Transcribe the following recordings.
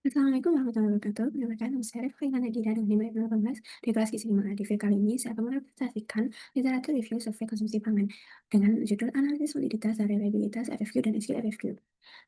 Assalamualaikum warahmatullahi wabarakatuh. Perkenalkan, nama saya Rifki Nadira dari 2018 di kelas Gizi 5. Di video kali ini saya akan merepresentasikan literatur review survei konsumsi pangan dengan judul analisis validitas dan reliabilitas FFQ dan SQFFQ.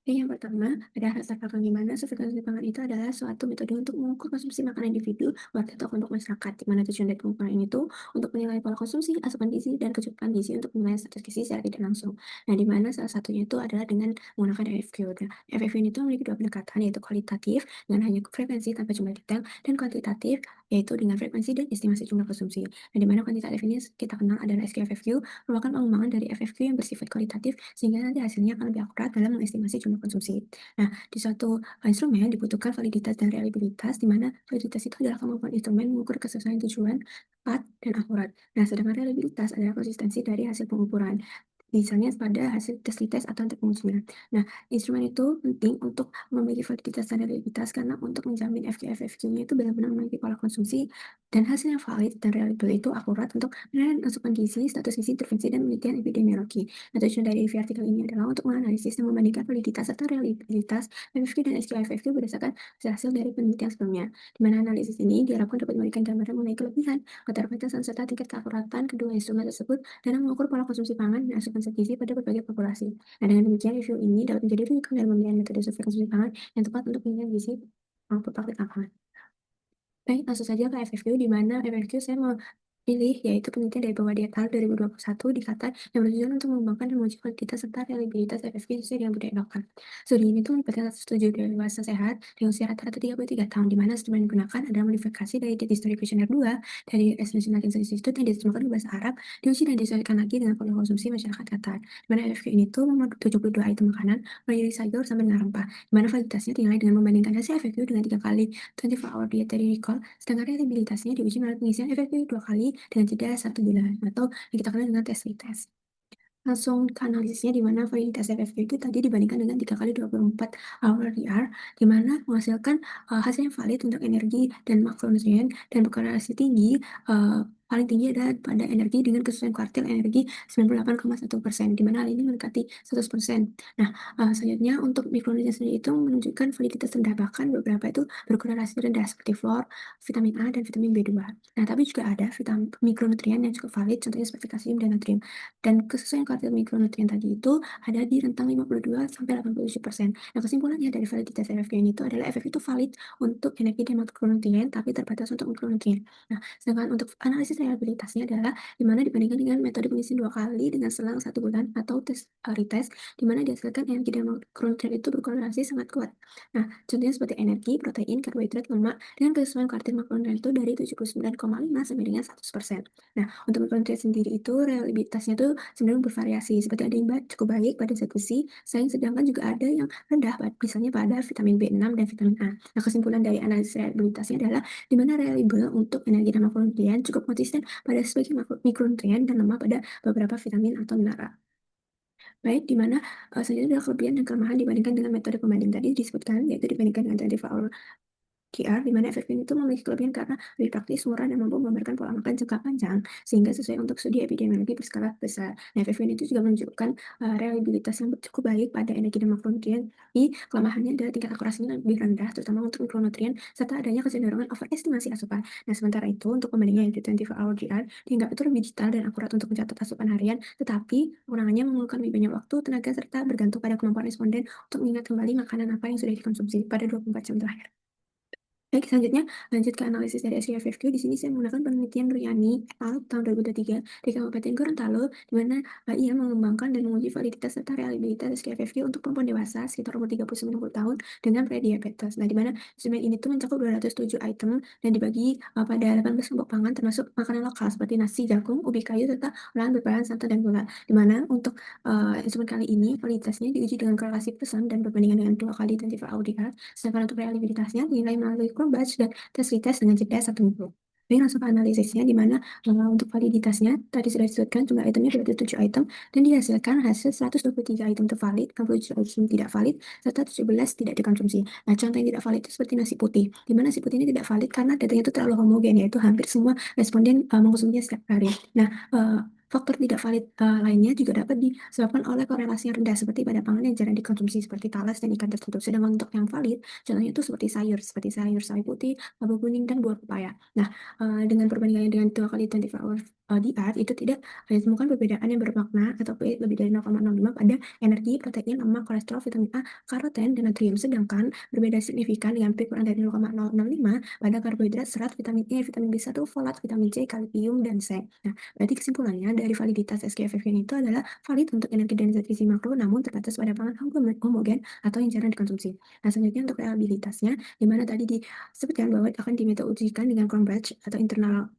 Yang pertama, ada latar belakang di mana survei konsumsi pangan itu adalah suatu metode untuk mengukur konsumsi makanan individu, warga atau kelompok masyarakat, di mana tujuan dari pengukuran ini tuh untuk menilai pola konsumsi, asupan gizi, dan kecukupan gizi untuk menilai status gizi secara tidak langsung. Nah, di mana salah satunya itu adalah dengan menggunakan FFQ. Nah, FFQ ini tuh memiliki dua pendekatan, yaitu kualitatif dengan hanya frekuensi tanpa jumlah detail, dan kuantitatif yaitu dengan frekuensi dan estimasi jumlah konsumsi. Nah, di mana kuantitatif ini kita kenal adalah SQFFQ, merupakan pengembangan dari FFQ yang bersifat kualitatif sehingga nanti hasilnya akan lebih akurat dalam mengestimasi jumlah konsumsi. Nah, di suatu instrumen dibutuhkan validitas dan reliabilitas, di mana validitas itu adalah kemampuan instrumen mengukur kesesuaian tujuan, tepat, dan akurat. Nah, sedangkan reliabilitas adalah konsistensi dari hasil pengukuran. Misalnya pada hasil tes lites atau untuk pengujian. Nah, instrumen itu penting untuk memiliki validitas dan reliabilitas karena untuk menjamin FQFFQ-nya itu benar-benar memiliki pola konsumsi dan hasil yang valid dan reliable itu akurat untuk penilaian asupan gizi, status gizi, intervensi, dan penelitian epidemiologi. Nah, tujuan dari review artikel ini adalah untuk menganalisis dan membandingkan validitas serta reliabilitas FFQ dan SQFFQ berdasarkan hasil dari penelitian sebelumnya. Di mana analisis ini diharapkan dapat memberikan gambaran mengenai kelebihan, keterbatasan, serta tingkat keakuratan kedua instrumen tersebut dalam mengukur pola konsumsi pangan dan asupan zat gizi pada berbagai populasi. Nah, dengan demikian review ini dapat menjadi rujukan dalam pemilihan metode survei konsumsi pangan yang tepat untuk penilaian gizi maupun praktik lapangan. Baik, langsung saja ke FFQ, di mana FFQ saya mau pilih yaitu penelitian dari Bahwa Dietal 2021 di Qatar yang bertujuan untuk mengembangkan dan menguji kualitas serta reliabilitas FFQ sesuai dengan budaya lokal. Studi ini tuh melibatkan 107 dewasa sehat dengan usia rata-rata 33 tahun, di mana instrumen yang digunakan adalah modifikasi dari Data History Questionnaire 2 dari National Cancer Institute yang diterjemahkan ke bahasa Arab, diuji dan disesuaikan lagi dengan pola konsumsi masyarakat Qatar. Di mana FFQ ini tuh memuat 72 item makanan, mulai dari sayur sampai dengan rempah, di mana validitasnya dinilai dengan membandingkan hasil FFQ dengan 3 kali 24-hour dietary recall. Sedangkan reliabilitasnya diuji melalui pengisian efektif 2 kali dengan jeda 1 bulan atau yang kita kenal dengan tes retest. Langsung ke analisisnya, di mana validitas FFQ itu tadi dibandingkan dengan 3 kali 24 hour DR, di mana menghasilkan hasil yang valid untuk energi dan makronutrien dan berkorelasi tinggi, paling tinggi adalah pada energi dengan kesesuaian kuartil energi 98,1%, di mana hal ini mendekati 100%. Nah, selanjutnya untuk mikronutrien sendiri itu menunjukkan validitas rendah, bahkan beberapa itu berkorelasi rendah seperti fluor, vitamin A, dan vitamin B2. Nah, tapi juga ada mikronutrien yang cukup valid, contohnya seperti kalsium dan natrium. Dan kesesuaian kuartil mikronutrien tadi itu ada di rentang 52-87%. Nah, kesimpulannya dari validitas FFQ ini itu adalah FFQ itu valid untuk energi dan makronutrien, tapi terbatas untuk mikronutrien. Nah, sedangkan untuk analisis reliabilitasnya adalah di mana dibandingkan dengan metode pengisian 2 kali dengan selang 1 bulan atau tes retest, di mana dihasilkan energi dan makronutrien itu berkorelasi sangat kuat. Nah, contohnya seperti energi, protein, karbohidrat, lemak dengan kesesuaian kuartil makronutrien itu dari 79,5 sampai dengan 100%. Nah, untuk mikronutrien sendiri itu reliabilitasnya tuh cenderung bervariasi, seperti ada yang cukup baik pada zat besi, sedangkan juga ada yang rendah, misalnya pada vitamin B6 dan vitamin A. Nah, kesimpulan dari analisis reliabilitasnya adalah di mana reliable untuk energi dan makronutrien cukup konsisten pada sebagian mikronutrien dan lemah pada beberapa vitamin atau mineral. Baik, di mana selanjutnya adalah kelebihan dan kelemahan dibandingkan dengan metode pembanding tadi disebutkan, yaitu dibandingkan dengan 24 QR, di mana efek ini tuh memiliki kelebihan karena lebih praktis, murah, dan mampu menggambarkan pola makan jangka panjang, sehingga sesuai untuk studi epidemiologi berskala besar. Nah, efek ini itu juga menunjukkan reliabilitas yang cukup baik pada energi dan makronutrien. Kelemahannya adalah tingkat akurasinya lebih rendah, terutama untuk mikronutrien, serta adanya kecenderungan overestimasi asupan. Nah, sementara itu, untuk pembandingan yaitu 24 hour GR, dianggap itu lebih detail dan akurat untuk mencatat asupan harian, tetapi kekurangannya memerlukan lebih banyak waktu, tenaga, serta bergantung pada kemampuan responden untuk mengingat kembali makanan apa yang sudah dikonsumsi pada 24 jam terakhir. Baik, selanjutnya lanjut ke analisis dari SQFFQ. Di sini saya menggunakan penelitian Riani et al. Tahun 2023 di Kabupaten Gorontalo, di mana ia mengembangkan dan menguji validitas serta reliabilitas SQFFQ untuk perempuan dewasa sekitar umur 30-90 tahun dengan prediabetes. Nah, di mana instrumen ini tuh mencakup 207 item dan dibagi pada 18 kelompok pangan termasuk makanan lokal seperti nasi, jagung, ubi kayu, serta olahan berbahan santan dan gula. Di mana untuk instrumen kali ini validitasnya diuji dengan korelasi pesan dan perbandingan dengan 2 kali 24 AUDR. Sedangkan untuk reliabilitasnya dinilai melalui batch dan tes retest dengan jeda 1 minggu. Jadi langsung ke analisisnya, di mana untuk validitasnya tadi sudah disebutkan jumlah itemnya 27 item dan dihasilkan hasil 123 item itu valid, 67 item tidak valid, serta 17 tidak dikonsumsi. Nah, contoh yang tidak valid itu seperti nasi putih, di mana nasi putih ini tidak valid karena datanya itu terlalu homogen, yaitu hampir semua responden mengkonsumsinya setiap hari. Nah, Faktor tidak valid lainnya juga dapat disebabkan oleh korelasi yang rendah seperti pada pangan yang jarang dikonsumsi seperti talas dan ikan tertentu. Sedangkan untuk yang valid, contohnya itu seperti sayur sawi putih, labu kuning, dan buah pepaya. Nah, dengan perbandingannya dengan 2 kali 24 hour diet, itu tidak ditemukan perbedaan yang bermakna atau P lebih dari 0,05 pada energi, protein, lemak, kolesterol, vitamin A, karoten, dan natrium. Sedangkan berbeda signifikan dengan P kurang dari 0,065 pada karbohidrat, serat, vitamin E, vitamin B1, folat, vitamin C, kalium, dan seng. Nah, berarti kesimpulannya dari validitas SKFF ini itu adalah valid untuk energi dan zat gizi makro, namun terbatas pada pangan homogen atau yang jarang dikonsumsi. Nah, selanjutnya untuk reliabilitasnya, di mana tadi disebutkan bahwa akan ujikan dengan Cronbridge atau internal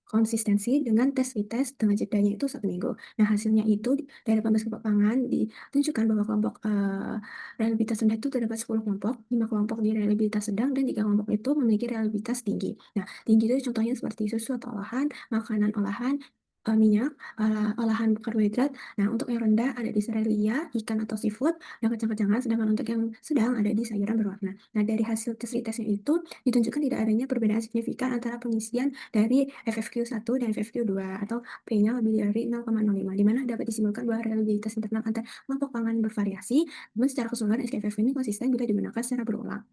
konsistensi dengan tes retest dengan jedanya itu 1 minggu. Nah, hasilnya itu dari 18 kelompok pangan ditunjukkan bahwa kelompok reliabilitas rendah itu terdapat 10 kelompok, 5 kelompok di reliabilitas sedang, dan 3 kelompok itu memiliki reliabilitas tinggi. Nah, tinggi itu contohnya seperti susu atau olahan, makanan olahan, minyak, olahan karbohidrat. Nah, untuk yang rendah ada di serelia, ikan atau seafood, dan kacang-kacangan, sedangkan untuk yang sedang ada di sayuran berwarna. Nah, dari hasil tes retestnya itu ditunjukkan tidak adanya perbedaan signifikan antara pengisian dari FFQ1 dan FFQ2 atau P-nya lebih dari 0,05, di mana dapat disimpulkan bahwa reliabilitas internal antar kelompok pangan bervariasi, namun secara keseluruhan SKFF ini konsisten bila digunakan secara berulang.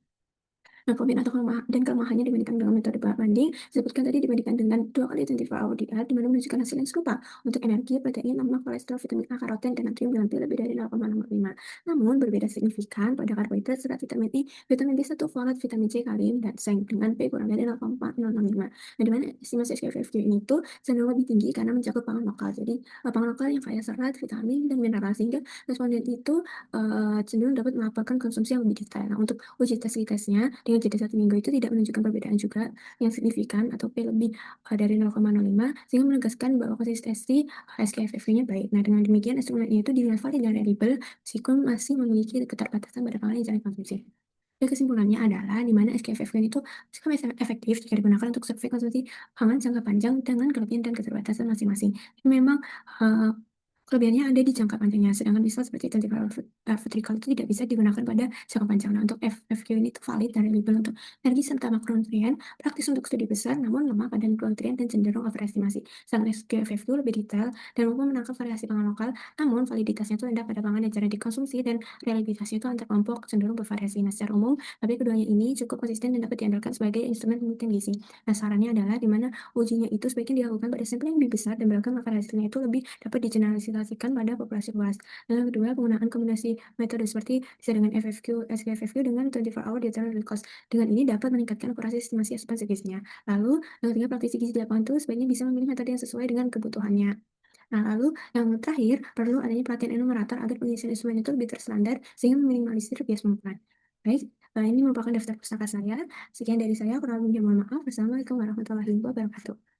Nah, kelebihan atau kelemahannya dibandingkan dengan metode banding, disebutkan tadi dibandingkan dengan 2 kali 24 hour diet, di mana menunjukkan hasil yang serupa untuk energi, protein, lemak, kolesterol, vitamin A, karoten, dan natrium dengan P lebih dari 0,05. Namun, berbeda signifikan pada karbohidrat, serat, vitamin E, vitamin B1, folat, vitamin C, kalium, dan seng dengan P kurang dari 0,065. Nah, di mana estimasi SKFFQ ini tuh cenderung lebih tinggi karena mencakup pangan lokal. Jadi, pangan lokal yang kaya serat, vitamin, dan mineral, sehingga responden itu cenderung dapat melaporkan konsumsi yang lebih detail. Nah, untuk uji tes retestnya dengan jeda 1 minggu itu tidak menunjukkan perbedaan juga yang signifikan atau P lebih dari 0,05, sehingga menegaskan bahwa konsistensi SKFF-nya baik. Nah, dengan demikian instrumen ini itu dinilai valid dan reliable meskipun masih memiliki keterbatasan pada pangan yang jarang dikonsumsi. Dan kesimpulannya adalah di mana SKFF itu sangat efektif jika digunakan untuk survei konsumsi pangan jangka panjang dengan kelebihan dan keterbatasan masing-masing. Memang uh, kelebihannya ada di jangka panjangnya, sedangkan misal seperti 24 hour food recall itu tidak bisa digunakan pada jangka panjang. Nah, untuk FFQ ini itu valid dan reliable untuk energi serta makronutrien, praktis untuk studi besar, namun lemah pada mikronutrien dan cenderung overestimasi. Sedangkan SQFQ lebih detail dan mampu menangkap variasi pangan lokal, namun validitasnya itu rendah pada pangan yang jarang dikonsumsi dan reliabilitasnya itu antar kelompok cenderung bervariasi. Nah, secara umum, tapi keduanya ini cukup konsisten dan dapat diandalkan sebagai instrumen penelitian gizi. Nah, sarannya adalah di mana ujinya itu sebaiknya dilakukan pada sampel yang lebih besar dan beragam, maka hasilnya itu lebih dapat digeneralisasikan pada populasi luas. Dan yang kedua, penggunaan kombinasi metode seperti bisa dengan FFQ, SKFFQ dengan 24 hour dietary cost. Dengan ini dapat meningkatkan akurasi estimasi asupan gizinya. Lalu, yang ketiga, praktisi gizi di lapangan itu sebaiknya bisa memilih metode yang sesuai dengan kebutuhannya. Nah, lalu yang terakhir, perlu adanya pelatihan enumerator agar pengisian instrumen itu lebih terstandar sehingga meminimalisir bias pengumpulan. Baik, ini merupakan daftar pustaka saya. Sekian dari saya, kurang lebihnya mohon maaf. Wassalamualaikum warahmatullahi wabarakatuh.